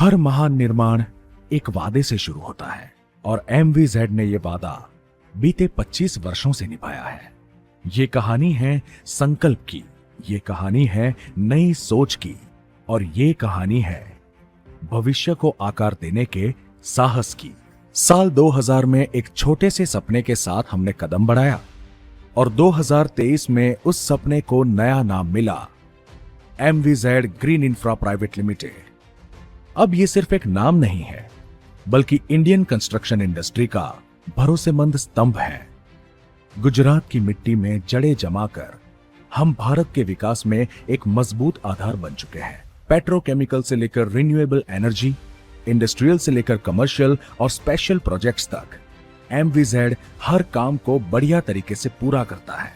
हर महान निर्माण एक वादे से शुरू होता है और एमवीजेड ने यह वादा बीते 25 वर्षों से निभाया है। ये कहानी है संकल्प की, ये कहानी है नई सोच की और ये कहानी है भविष्य को आकार देने के साहस की। साल 2000 में एक छोटे से सपने के साथ हमने कदम बढ़ाया और 2023 में उस सपने को नया नाम मिला, एमवीजेड ग्रीन इंफ्रा प्राइवेट लिमिटेड। अब ये सिर्फ एक नाम नहीं है, बल्कि इंडियन कंस्ट्रक्शन इंडस्ट्री का भरोसेमंद स्तंभ है। गुजरात की मिट्टी में जड़ें जमाकर हम भारत के विकास में एक मजबूत आधार बन चुके हैं। पेट्रोकेमिकल से लेकर रिन्यूएबल एनर्जी, इंडस्ट्रियल से लेकर कमर्शियल और स्पेशल प्रोजेक्ट्स तक एमवीजेड हर काम को बढ़िया तरीके से पूरा करता है।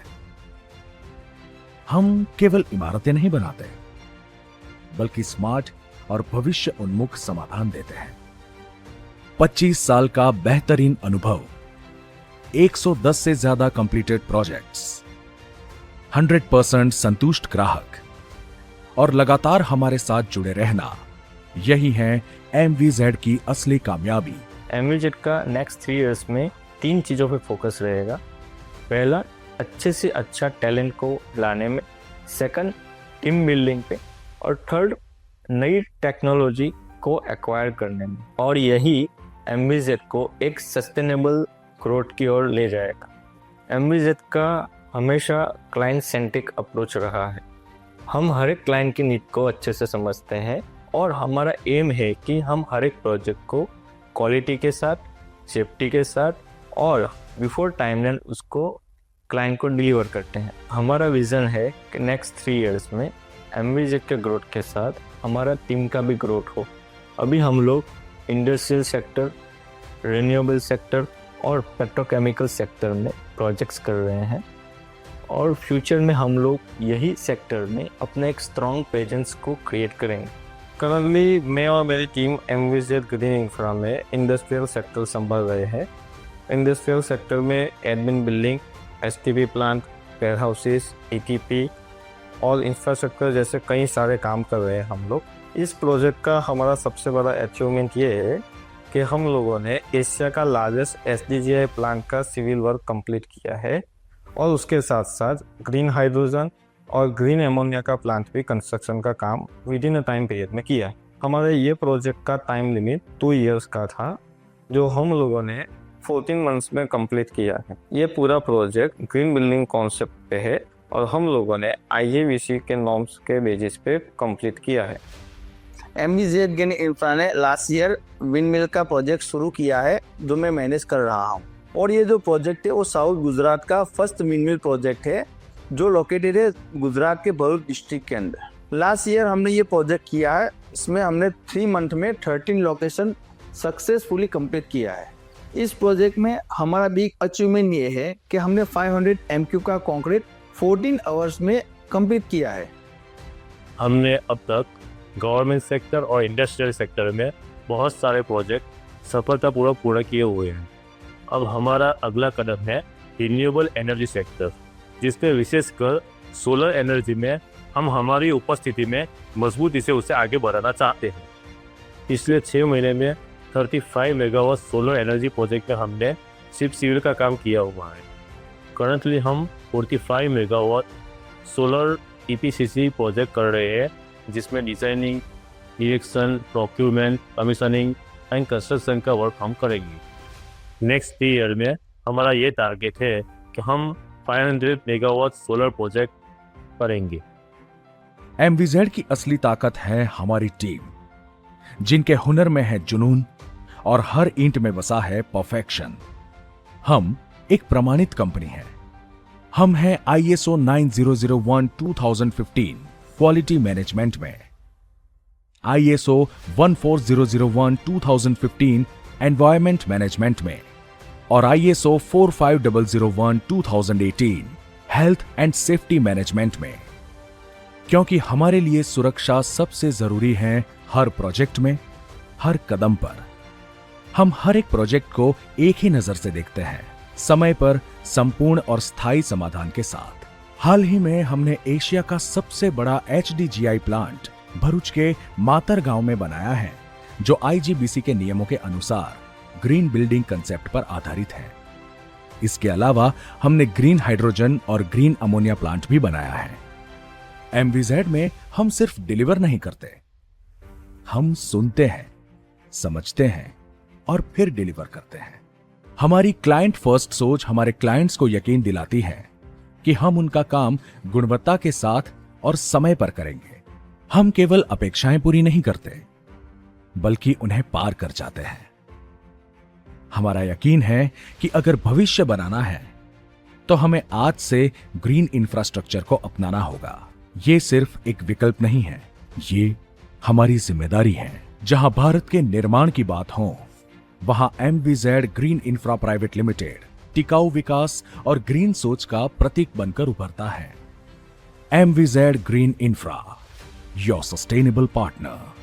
हम केवल इमारतें नहीं बनाते, बल्कि स्मार्ट और भविष्य उन्मुख समाधान देते हैं। 25 साल का बेहतरीन अनुभव, 110 से ज्यादा कंप्लीटेड प्रोजेक्ट्स, 100% संतुष्ट ग्राहक और लगातार हमारे साथ जुड़े रहना, यही है एमवीजेड की असली कामयाबी। एमवीजेड का नेक्स्ट 3 इयर्स में 3 चीज़ों पे फोकस रहेगा। पहला, अच्छे से अच्छा टैलेंट को लाने में, सेकंड, टीम बिल्डिंग पे, और थर्ड, नई टेक्नोलॉजी को एक्वायर करने में। और यही एमवीजेड को एक सस्टेनेबल ग्रोथ की ओर ले जाएगा। एमवीजेड का हमेशा क्लाइंट सेंट्रिक अप्रोच रहा है। हम हर एक क्लाइंट की नीड को अच्छे से समझते हैं और हमारा एम है कि हम हर एक प्रोजेक्ट को क्वालिटी के साथ, सेफ्टी के साथ और बिफोर टाइमलाइन उसको क्लाइंट को डिलीवर करते हैं। हमारा विज़न है कि नेक्स्ट 3 इयर्स में एमवीजेड के ग्रोथ के साथ हमारा टीम का भी ग्रोथ हो। अभी हम लोग इंडस्ट्रियल सेक्टर, रिन्यूएबल सेक्टर और पेट्रोकेमिकल सेक्टर में प्रोजेक्ट्स कर रहे हैं और फ्यूचर में हम लोग यही सेक्टर में अपने एक स्ट्रॉन्ग प्रेजेंस को क्रिएट करेंगे। करंटली मैं और मेरी टीम एमवीजेड ग्रीन इंफ्रा में इंडस्ट्रियल सेक्टर संभाल रहे हैं। इंडस्ट्रियल सेक्टर में admin building, STP plant, warehouses, ETP और इंफ्रास्ट्रक्चर जैसे कई सारे काम कर रहे हैं हम लोग। इस प्रोजेक्ट का हमारा सबसे बड़ा अचीवमेंट ये है कि हम लोगों ने एशिया का लार्जेस्ट एसडीजीआई प्लांट का सिविल वर्क कंप्लीट किया है और उसके साथ साथ ग्रीन हाइड्रोजन और ग्रीन एमोनिया का प्लांट भी कंस्ट्रक्शन का काम with in a time period में किया है। हमारे ये प्रोजेक्ट का टाइम लिमिट 2 इयर्स का था, जो हम लोगों ने 14 मंथ्स में कंप्लीट किया है। ये पूरा प्रोजेक्ट ग्रीन बिल्डिंग कॉन्सेप्ट पे है और हम लोगों ने IAVC के नॉर्म्स के बेसिस पे कंप्लीट किया है। एमवीजेड ग्रीन इंफ्रा ने लास्ट ईयर विंड मिल का प्रोजेक्ट शुरू किया है, जो मैं मैनेज कर रहा हूँ। और ये जो प्रोजेक्ट है वो साउथ गुजरात का फर्स्ट विंड मिल प्रोजेक्ट है, जो लोकेटेड है गुजरात के भरूच डिस्ट्रिक्ट के अंदर। लास्ट ईयर हमने ये प्रोजेक्ट किया है। इसमें हमने 3 मंथ में 13 लोकेशन सक्सेसफुली कंप्लीट किया है। इस प्रोजेक्ट में हमारा बिग अचीवमेंट ये है कि हमने 500 MQ का कंक्रीट 14 आवर्स में कंप्लीट किया है। हमने अब तक गवर्नमेंट सेक्टर और इंडस्ट्रियल सेक्टर में बहुत सारे प्रोजेक्ट सफलतापूर्वक पूरा किए हुए हैं। अब हमारा अगला कदम है रिन्यूएबल एनर्जी सेक्टर, जिसमें विशेषकर सोलर एनर्जी में हम हमारी उपस्थिति में मजबूती से उसे आगे बढ़ाना चाहते हैं। पिछले 6 महीने में 35 मेगावाट सोलर एनर्जी प्रोजेक्ट में हमने सिर्फ सिविल का काम किया हुआ है। करंटली हम 45 मेगावाट सोलर EPCC प्रोजेक्ट कर रहे हैं, जिसमें designing, direction, procurement, commissioning and construction का वर्क हम करेंगे। नेक्स्ट 3 ईयर में हमारा ये टारगेट है कि हम 500 मेगावाट सोलर प्रोजेक्ट करेंगे। एमवीजेड की असली ताकत है हमारी टीम, जिनके हुनर में है जुनून और हर ईंट में बसा है परफेक्शन। हम एक प्रमाणित कंपनी है। हम हैं ISO 9001:2015 क्वालिटी मैनेजमेंट में, ISO 14001:2015 एनवायरमेंट मैनेजमेंट में और ISO 45001:2018 health and safety management में। क्योंकि हमारे लिए सुरक्षा सबसे जरूरी है हर प्रोजेक्ट में, हर कदम पर। हम हर एक प्रोजेक्ट को एक ही नजर से देखते हैं, समय पर, संपूर्ण और स्थायी समाधान के साथ। हाल ही में हमने एशिया का सबसे बड़ा HDGI प्लांट भरूच के मातर गांव में बनाया है, जो IGBC के नियमों के अनुसार ग्रीन बिल्डिंग कंसेप्ट पर आधारित है। इसके अलावा हमने ग्रीन हाइड्रोजन और ग्रीन अमोनिया प्लांट भी बनाया है। MVZ में हम सिर्फ डिलीवर नहीं करते, हम सुनते हैं, समझते हैं और फिर डिलीवर करते हैं। हमारी क्लाइंट फर्स्ट सोच हमारे क्लाइंट्स को यकीन दिलाती है कि हम उनका काम गुणवत्ता के साथ और समय पर करेंगे। हम केवल अपेक्षाएं पूरी नहीं करते, बल्कि उन्हें पार कर जाते हैं। हमारा यकीन है कि अगर भविष्य बनाना है तो हमें आज से ग्रीन इंफ्रास्ट्रक्चर को अपनाना होगा। ये सिर्फ एक विकल्प नहीं है, ये हमारी जिम्मेदारी है। जहां भारत के निर्माण की बात हो, वहां MVZ green infra private limited टिकाऊ विकास और ग्रीन सोच का प्रतीक बनकर उभरता है। MVZ green infra, your sustainable partner.